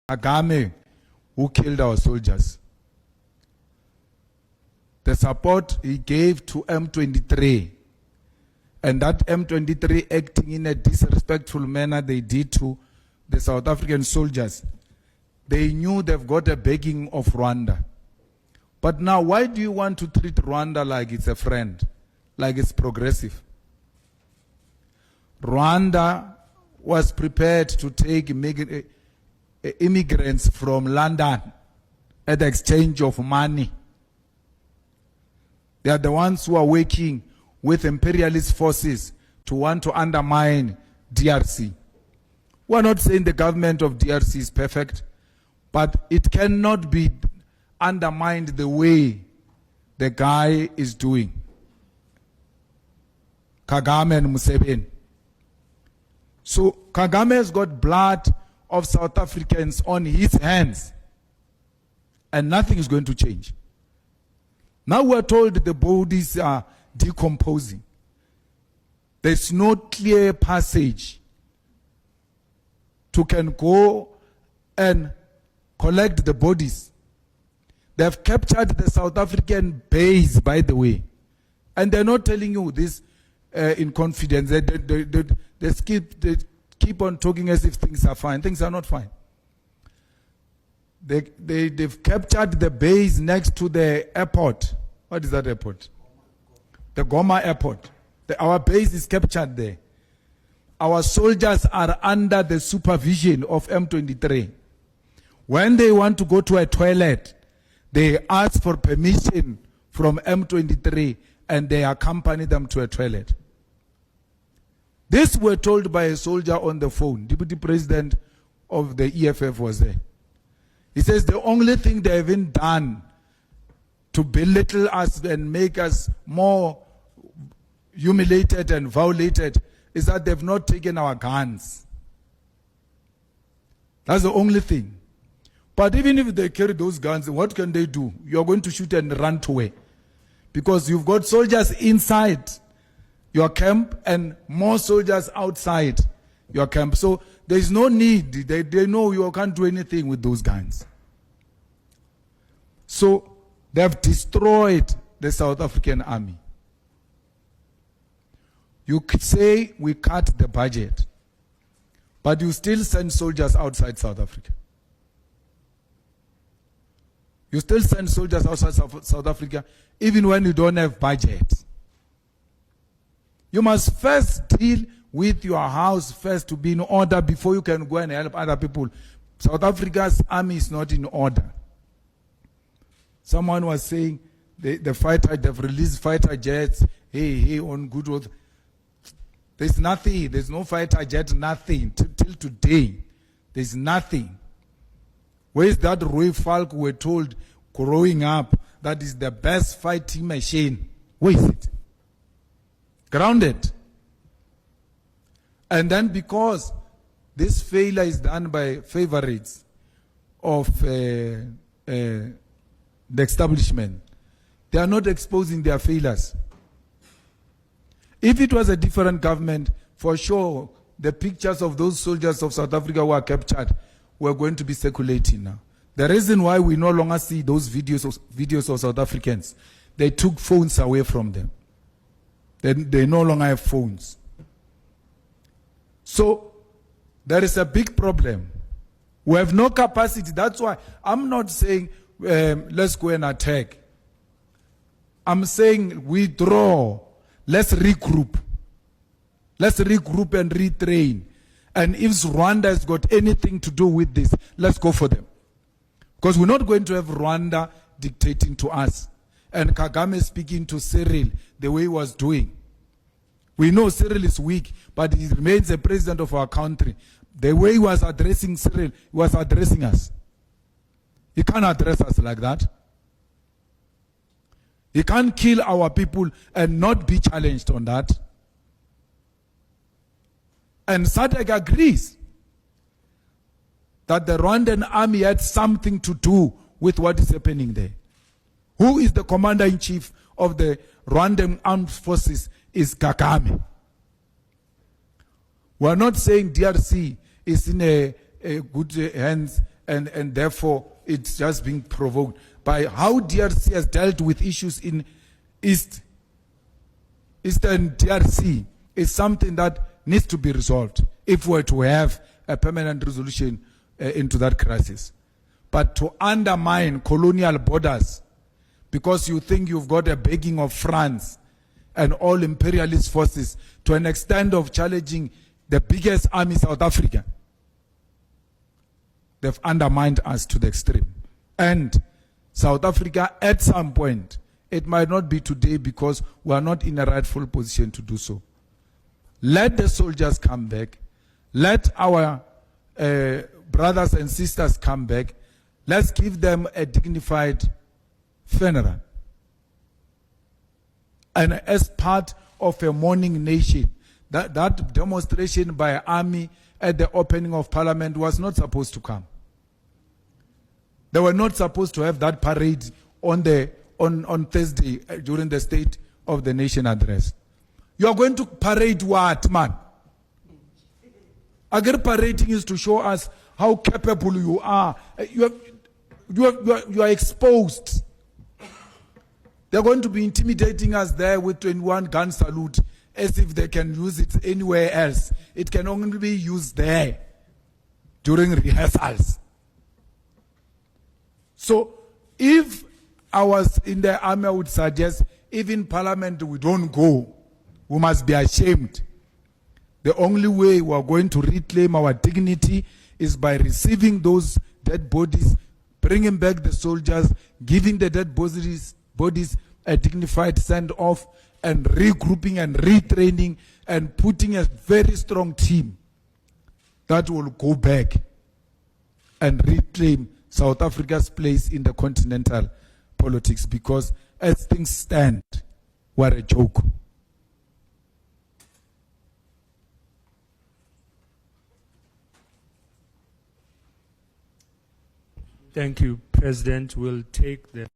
Kagame who killed our soldiers. The support he gave to M23, and that M23 acting in a disrespectful manner they did to the South African soldiers. They knew they've got a backing of Rwanda. But now, why do you want to treat Rwanda like it's a friend, like it's progressive? Rwanda was prepared to take immigrants from London at the exchange of money. They are the ones who are working with imperialist forces to want to undermine DRC. We're not saying the government of DRC is perfect, but it cannot be undermined the way the guy is doing. Kagame and Museveni. So Kagame has got blood of South Africans on his hands, and nothing is going to change. Now we're told the bodies are decomposing. There's no clear passage to can go and collect the bodies. They've captured the South African base, by the way, and they're not telling you this in confidence. They keep on talking as if things are fine. Things are not fine. They've captured the base next to the airport. What is that airport? The Goma airport. Our base is captured there. Our soldiers are under the supervision of M23. When they want to go to a toilet, they ask for permission from M23 and they accompany them to a toilet. This were told by a soldier on the phone. Deputy President of the EFF was there. He says the only thing they haven't done to belittle us and make us more humiliated and violated is that they've not taken our guns. That's the only thing. But even if they carry those guns, what can they do? You're going to shoot and run away. Because you've got soldiers inside your camp and more soldiers outside your camp. So there's no need. They know you can't do anything with those guns. So they've destroyed the South African army. You could say we cut the budget, but you still send soldiers outside South Africa. You still send soldiers outside South Africa even when you don't have budget. You must first deal with your house first to be in order before you can go and help other people. South Africa's army is not in order. Someone was saying they've released fighter jets, hey, on good road. There's nothing, there's no fighter jet, nothing. Till today, there's nothing. Where is that Roy Falk we were told growing up that is the best fighting machine? Where is it? Grounded. And then because this failure is done by favorites of the establishment, they are not exposing their failures. If it was a different government, for sure, the pictures of those soldiers of South Africa who are captured were going to be circulating now. The reason why we no longer see those videos of South Africans, they took phones away from them. They no longer have phones. So there is a big problem. We have no capacity. That's why I'm not saying let's go and attack. I'm saying withdraw. Let's regroup. Let's regroup and retrain. And if Rwanda has got anything to do with this, let's go for them. Because we're not going to have Rwanda dictating to us. And Kagame speaking to Cyril the way he was doing. We know Cyril is weak, but he remains the president of our country. The way he was addressing Cyril, he was addressing us. He can't address us like that. He can't kill our people and not be challenged on that. And SADC agrees that the Rwandan army had something to do with what is happening there. Who is the commander-in-chief of the Rwandan armed forces is Kagame. We are not saying DRC is in a good hands and therefore it's just being provoked by how DRC has dealt with issues in Eastern DRC is something that needs to be resolved if we're to have a permanent resolution into that crisis. But to undermine colonial borders because you think you've got a backing of France and all imperialist forces to an extent of challenging the biggest army, South Africa, they've undermined us to the extreme. And South Africa, at some point, it might not be today because we are not in a rightful position to do so. Let the soldiers come back. Let our brothers and sisters come back. Let's give them a dignified funeral. And as part of a mourning nation, that demonstration by army at the opening of parliament was not supposed to come. They were not supposed to have that parade on Thursday during the State of the Nation address. You are going to parade what, man? Again, parading is to show us how capable you are. You are exposed. They're going to be intimidating us there with 21 gun salute as if they can use it anywhere else. It can only be used there during rehearsals. So if I was in the army, I would suggest if in parliament we don't go, we must be ashamed. The only way we are going to reclaim our dignity is by receiving those dead bodies, bringing back the soldiers, giving the dead bodies a dignified send-off, and regrouping and retraining and putting a very strong team that will go back and reclaim South Africa's place in the continental politics, because as things stand, we're a joke. Thank you, President. We'll take the